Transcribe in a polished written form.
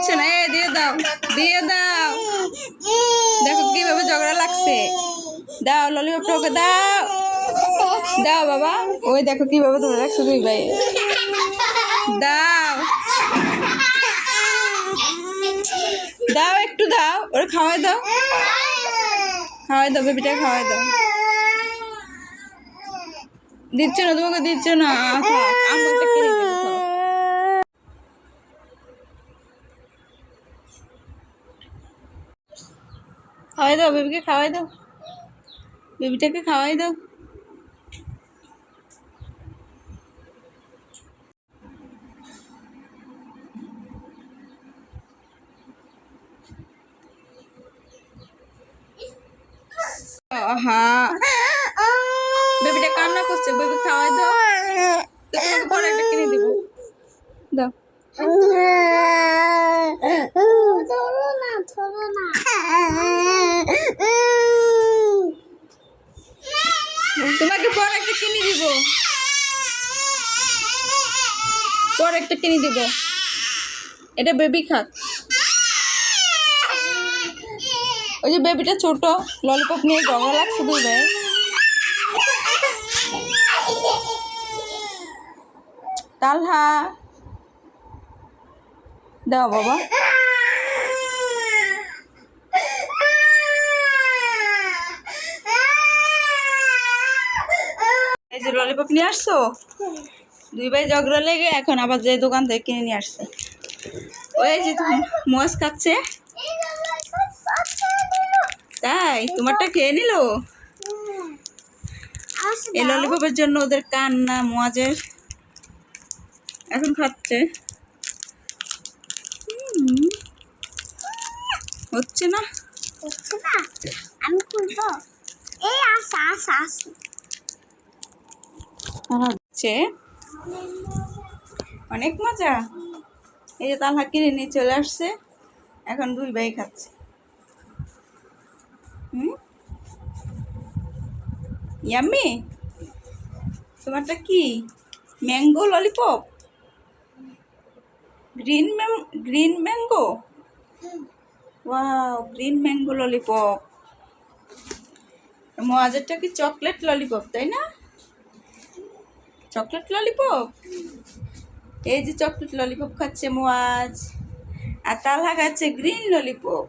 দিচ্ছে না, দিয়ে দাও, দিয়ে দাও। দেখো কিভাবে ঝগড়া লাগছে। দাও ললিপপটা ওকে দাও, দাও বাবা। ওই দেখো কিভাবে ধরে রাখছো দুই ভাই। দাও দাও, একটু দাও, ওরা খাওয়াই দাও, খাওয়াই দাও, বেবিটা খাওয়াই দাও। দিচ্ছ না, তোমাকে দিচ্ছ না, আমাকে কিনে দেবো। খাওয়াই দাও বেবিকে, খাওয়াই দাও, বেবিটাকে খাওয়াই দাও। হ্যাঁ বেবিটা কান্না করছে, বেবি খাওয়াই দাও, তোমাকে পরে একটা কিনে দিব, দাও। তোমাকে পরে একটা কিনে দিব, পরে একটা কিনে দিব। এটা বেবি খাক। ওই যে বেবিটা ছোট, ললিপপ নিয়ে ঝগড়া লাগছে দুই ভাই। তালহা দাও বাবা। এই যে ললিপপ নিয়ে আসছো, দুই ভাই ঝগড়া লেগে এখন আবার যে দোকান থেকে কিনে নিয়ে আসছে। ওই যে মোয়াজ খাচ্ছে, তাই তোমারটা খেয়ে নিল। এই ললিপপের জন্য ওদের কান্না মোয়াজের, এখন খাচ্ছে। হচ্ছে না, আমি খুলবো। এই আসা আসা আসা হচ্ছে অনেক মজা। এই যে তালহা কিনে নিয়ে চলে আসছে, এখন দুই ভাই খাচ্ছে। ইয়াম্মি, তোমারটা কি mango lollipop? Green mango, wow, green mango lollipop. মোয়াজেরটা কি চকলেট ললিপপ, তাই না? Chocolate lollipop. এই যে চকলেট ললিপপ খাচ্ছে মোয়াজ, আর তালহা খাচ্ছে গ্রিন ললিপপ।